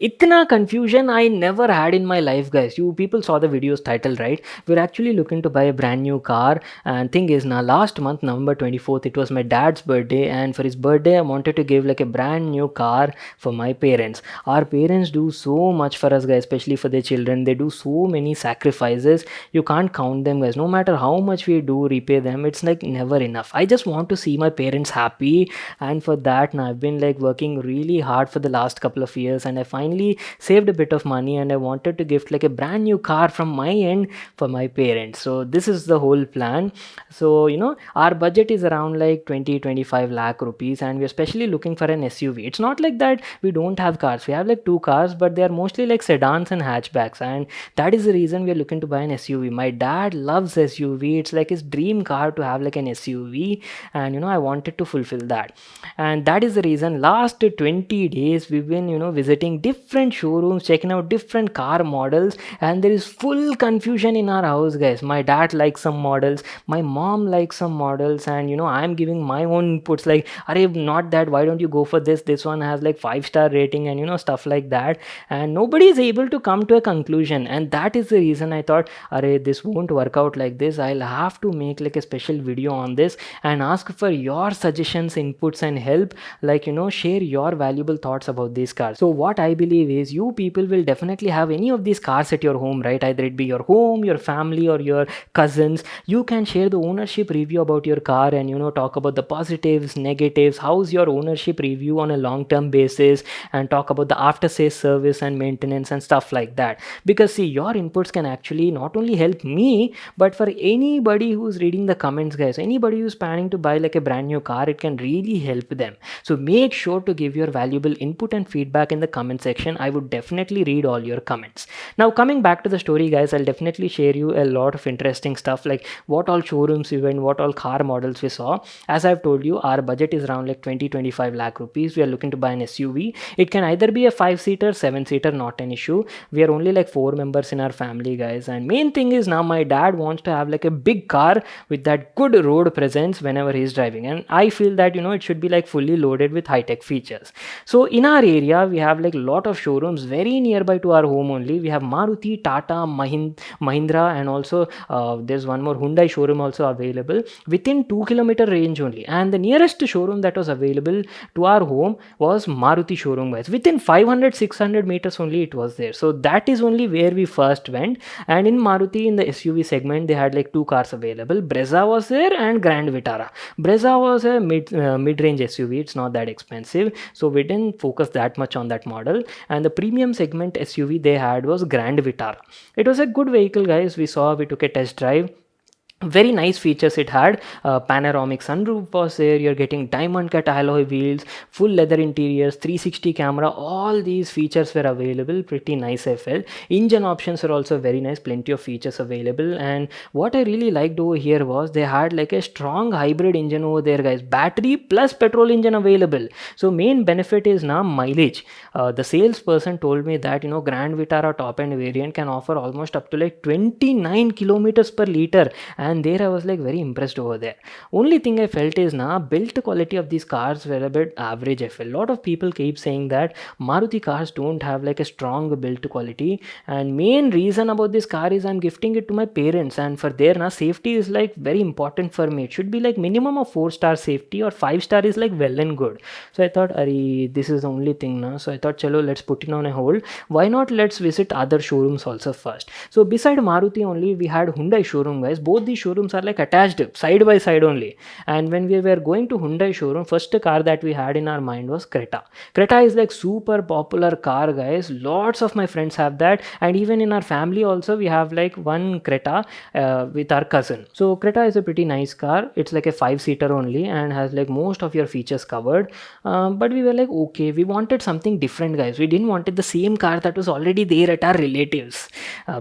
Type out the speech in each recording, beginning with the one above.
Itna confusion I never had in my life, guys. You people saw the video's title, right? We're actually looking to buy a brand new car. And thing is, now last month, November 24th, it was my dad's birthday. And for his birthday, I wanted to give like a brand new car for my parents. Our parents do so much for us, guys, especially for their children. They do so many sacrifices. You can't count them, guys. No matter how much we do repay them, it's like never enough. I just want to see my parents happy, and for that now I've been like working really hard for the last couple of years, and I finally saved a bit of money, and I wanted to gift like a brand new car from my end for my parents. So this is the whole plan. So our budget is around like 20-25 lakh rupees, and we're especially looking for an SUV. It's not like that we don't have cars. We have like two cars, but they are mostly like sedans and hatchbacks, and that is the reason we are looking to buy an SUV. My dad loves SUV. It's like his dream car to have like an SUV, and I wanted to fulfill that. And that is the reason last 20 days we've been visiting different showrooms, checking out different car models, and there is full confusion in our house, guys. My dad likes some models, my mom likes some models, and I'm giving my own inputs like, are not that, why don't you go for this one has like 5-star rating, and stuff like that. And nobody is able to come to a conclusion, and that is the reason I thought, are this won't work out like this. I'll have to make like a special video on this and ask for your suggestions, inputs, and help. Like share your valuable thoughts about these cars. So what I believe is, you people will definitely have any of these cars at your home, right? Either it be your home, your family, or your cousins. You can share the ownership review about your car, and talk about the positives, negatives, how's your ownership review on a long term basis, and talk about the after sales service and maintenance and stuff like that. Because see, your inputs can actually not only help me, but for anybody who's reading the comments, guys, anybody who's planning to buy like a brand new car, it can really help them. So make sure to give your valuable input and feedback in the comment section. I would definitely read all your comments. Now coming back to the story, guys, I'll definitely share you a lot of interesting stuff, like what all showrooms we went, what all car models we saw. As I've told you, our budget is around like 20-25 lakh rupees. We are looking to buy an SUV. It can either be a 5-seater, 7-seater, not an issue. We are only like 4 members in our family, guys, and main thing is, now my dad wants to have like a big car with that good road presence whenever he's driving, and I feel that it should be like fully loaded with high-tech features. So in our area we have like lot of showrooms very nearby to our home only. We have Maruti, Tata, Mahindra, and also there's one more Hyundai showroom also available within 2 kilometer range only. And the nearest showroom that was available to our home was Maruti showroom, guys. Within 500-600 meters only it was there. So that is only where we first went. And in Maruti, in the SUV segment, they had like two cars available. Brezza was there and Grand Vitara. Brezza was a mid-range SUV. It's not that expensive, so we didn't focus that much on that model. And the premium segment SUV they had was Grand Vitara. It was a good vehicle, guys. We took a test drive. Very nice features it had. Panoramic sunroof was there. You're getting diamond cut alloy wheels, full leather interiors, 360 camera. All these features were available. Pretty nice, I felt. Engine options are also very nice. Plenty of features available. And what I really liked over here was they had like a strong hybrid engine over there, guys. Battery plus petrol engine available. So main benefit is now mileage. The salesperson told me that Grand Vitara top end variant can offer almost up to like 29 kilometers per liter. And there I was like very impressed over there. Only thing I felt is now build quality of these cars were a bit average. I feel a lot of people keep saying that Maruti cars don't have like a strong build quality, and main reason about this car is I'm gifting it to my parents, and for their now safety is like very important for me. It should be like minimum of 4-star safety, or 5-star is like well and good. So I thought, Ari, this is the only thing now. So I thought, chalo, let's put it on a hold. Why not let's visit other showrooms also first. So beside Maruti only, we had Hyundai showroom, guys. Both these showrooms are like attached side by side only. And when we were going to Hyundai showroom, first car that we had in our mind was Creta. Creta is like super popular car, guys. Lots of my friends have that, and even in our family also we have like one Creta with our cousin. So Creta is a pretty nice car. It's like a 5-seater only and has like most of your features covered. But we were like, okay, we wanted something different, guys. We didn't wanted the same car that was already there at our relatives,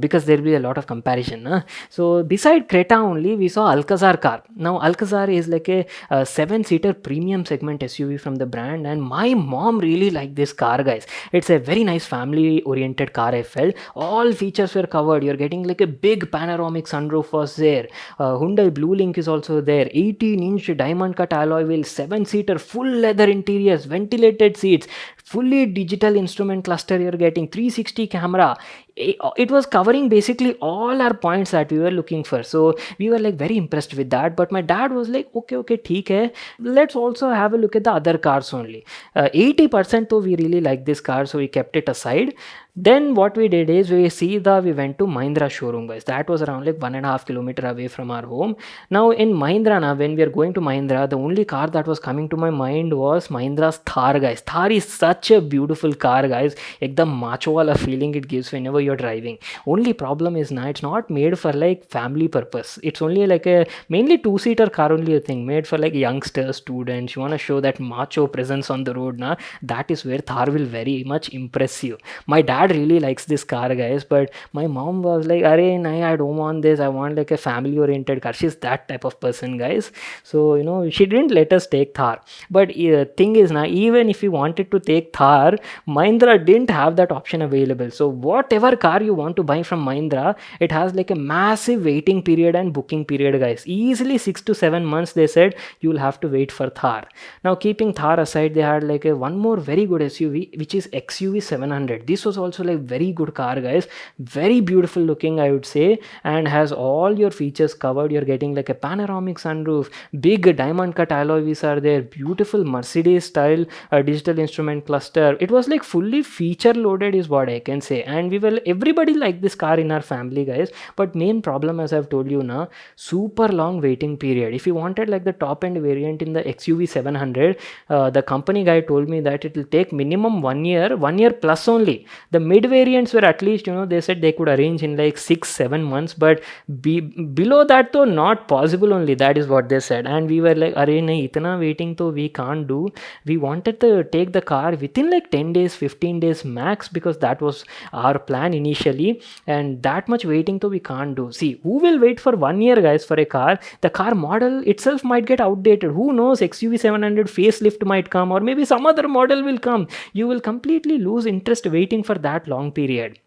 because there will be a lot of comparison. So beside Creta only, we saw Alcazar car. Now Alcazar is like a 7-seater premium segment SUV from the brand, and my mom really liked this car, guys. It's a very nice family oriented car, I felt. All features were covered. You're getting like a big panoramic sunroof was there. Hyundai Blue Link is also there. 18-inch diamond cut alloy wheels, 7-seater full leather interiors, ventilated seats, fully digital instrument cluster you're getting, 360 camera. It was covering basically all our points that we were looking for. So we were like very impressed with that. But my dad was like, okay, okay, theek hai, let's also have a look at the other cars only. 80% though we really like this car, so we kept it aside. Then what we did is we went to Mahindra showroom, guys. That was around like 1.5 kilometer away from our home. Now in Mahindra, na, when we are going to Mahindra, the only car that was coming to my mind was Mahindra's Thar, guys. Thar is such a beautiful car, guys. Ekdam macho wala feeling it gives whenever you're driving. Only problem is na, it's not made for like family purpose. It's only like a mainly two-seater car only, a thing made for like youngsters, students. You want to show that macho presence on the road, na. That is where Thar will very much impress you. My dad really likes this car, guys, but my mom was like, "Arey, nahi, I don't want this. I want like a family-oriented car." She's that type of person, guys. So she didn't let us take Thar. But thing is, now even if we wanted to take Thar, Mahindra didn't have that option available. So whatever car you want to buy from Mahindra, it has like a massive waiting period and booking period, guys. Easily 6 to 7 months. They said you'll have to wait for Thar. Now keeping Thar aside, they had like a one more very good SUV, which is XUV 700. This was also like very good car, guys. Very beautiful looking, I would say, and has all your features covered. You're getting like a panoramic sunroof, big diamond cut alloy wheels are there, beautiful Mercedes style digital instrument cluster. It was like fully feature loaded is what I can say. And everybody liked this car in our family, guys. But main problem, as I've told you now, super long waiting period. If you wanted like the top end variant in the XUV 700, the company guy told me that it will take minimum 1 year plus only. The mid variants were at least, they said they could arrange in like 6 7 months, but below that though not possible only. That is what they said. And we were like, arey nahi, itna waiting though we can't do. We wanted to take the car within like 10 days 15 days max, because that was our plan initially. And that much waiting though we can't do. See, who will wait for 1 year, guys, for a car? The car model itself might get outdated. Who knows, XUV 700 facelift might come, or maybe some other model will come. You will completely lose interest waiting for that long period.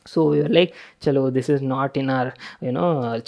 So we were like, chalo, this is not in our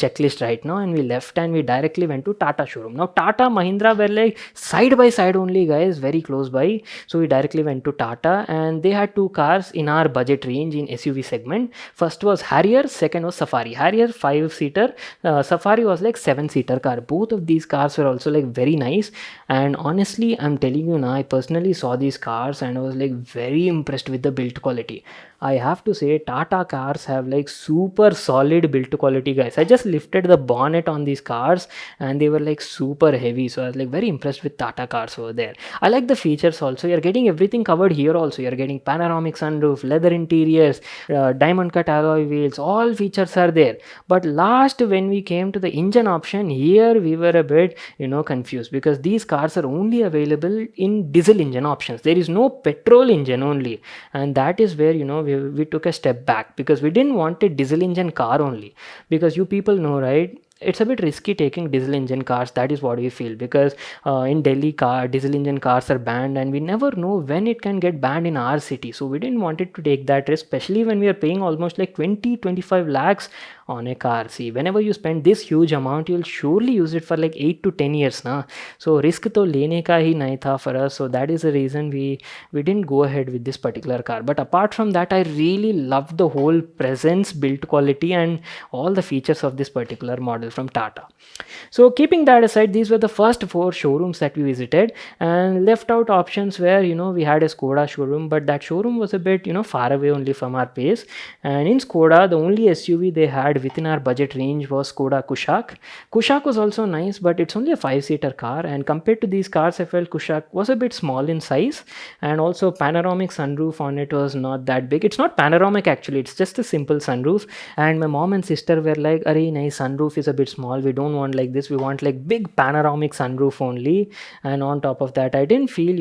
checklist right now, and we left and we directly went to Tata showroom. Now Tata Mahindra were like side by side only, guys, very close by. So we directly went to Tata, and they had two cars in our budget range in SUV segment. First was Harrier, second was Safari. Harrier 5-seater, Safari was like 7-seater car. Both of these cars were also like very nice. And honestly, I'm telling you now, I personally saw these cars and I was like very impressed with the build quality. I have to say Tata cars have like super solid build quality, guys. I just lifted the bonnet on these cars and they were like super heavy. So I was like very impressed with Tata cars over there. I like the features also. You're getting everything covered here also. You're getting panoramic sunroof, leather interiors, diamond cut alloy wheels, all features are there. But last, when we came to the engine option, here we were a bit confused, because these cars are only available in diesel engine options. There is no petrol engine only. And that is where we took a step back, because we didn't want a diesel engine car only, because you people know, right, it's a bit risky taking diesel engine cars. That is what we feel, because in Delhi, diesel engine cars are banned, and we never know when it can get banned in our city. So we didn't want it to take that risk, especially when we are paying almost like 20-25 lakhs on a car. See, whenever you spend this huge amount, you'll surely use it for like 8 to 10 years na. So risk to lene ka hi nahi tha for us. So that is the reason we didn't go ahead with this particular car. But apart from that, I really love the whole presence, build quality, and all the features of this particular model from Tata. So keeping that aside, these were the first 4 showrooms that we visited, and left out options where we had a Skoda showroom, but that showroom was a bit far away only from our place. And in Skoda, the only SUV they had within our budget range was Skoda Kushaq. Kushaq was also nice, but it's only a 5-seater car, and compared to these cars, I felt Kushaq was a bit small in size. And also panoramic sunroof on it was not that big. It's not panoramic actually, it's just a simple sunroof. And my mom and sister were like, arey nahi, sunroof is a bit small, we don't want like this, we want like big panoramic sunroof only. And on top of that, I didn't feel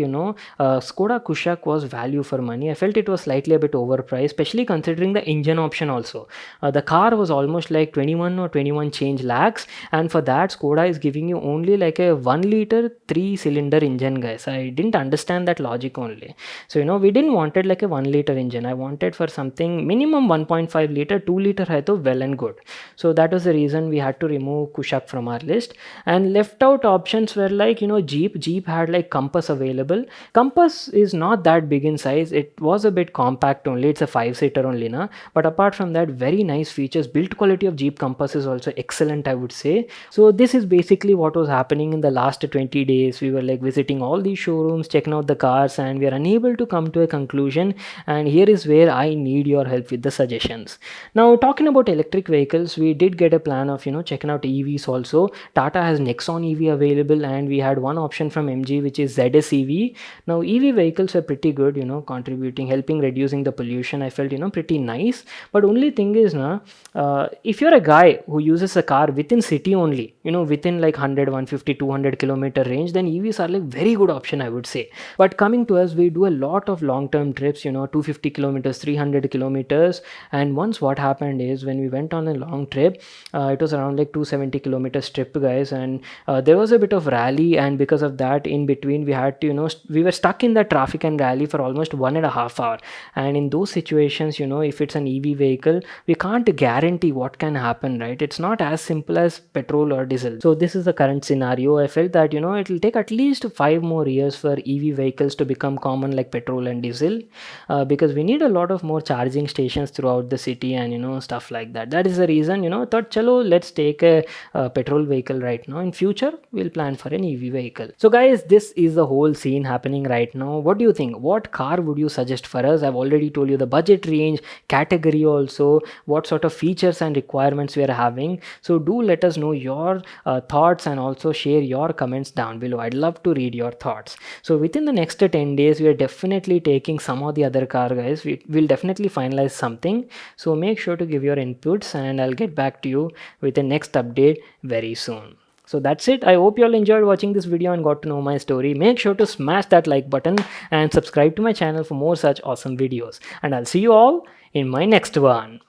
Skoda Kushaq was value for money. I felt it was slightly a bit overpriced, especially considering the engine option also. The car was almost almost like 21 or 21 change lakhs, and for that Skoda is giving you only like a 1 liter 3 cylinder engine, guys. I didn't understand that logic only. So we didn't wanted like a 1 liter engine. I wanted for something minimum 1.5 liter, 2 liter hai to well and good. So that was the reason we had to remove Kushaq from our list, and left out options were like Jeep had like Compass available. Compass is not that big in size. It was a bit compact only. It's a 5-seater only na. But apart from that, very nice features. Build quality of Jeep Compass is also excellent, I would say. So this is basically what was happening in the last 20 days. We were like visiting all these showrooms, checking out the cars, and we are unable to come to a conclusion. And here is where I need your help with the suggestions. Now, talking about electric vehicles, we did get a plan of checking out EVs also. Tata has Nexon EV available, and we had one option from MG, which is ZS EV. Now EV vehicles are pretty good, contributing, helping reducing the pollution. I felt pretty nice. But only thing is if you're a guy who uses a car within city only, within like 100, 150, 200 kilometer range, then EVs are like very good option, I would say. But coming to us, we do a lot of long-term trips, 250 kilometers, 300 kilometers. And once what happened is, when we went on a long trip, it was around like 270 kilometers trip, guys, and there was a bit of rally, and because of that, in between we had to we were stuck in the traffic and rally for almost 1.5 hours. And in those situations, if it's an EV vehicle, we can't guarantee what can happen, right? It's not as simple as petrol or diesel. So this is the current scenario. I felt that it will take at least 5 more years for EV vehicles to become common like petrol and diesel, because we need a lot of more charging stations throughout the city, and stuff like that. That is the reason thought chalo, let's take a petrol vehicle right now. In future we'll plan for an EV vehicle. So guys, this is the whole scene happening right now. What do you think? What car would you suggest for us? I've already told you the budget range, category, also what sort of features and requirements we are having. So do let us know your thoughts, and also share your comments down below. I'd love to read your thoughts. So within the next 10 days, we are definitely taking some of the other car, guys. We will definitely finalize something. So make sure to give your inputs, and I'll get back to you with the next update very soon. So that's it. I hope you all enjoyed watching this video and got to know my story. Make sure to smash that like button and subscribe to my channel for more such awesome videos. And I'll see you all in my next one.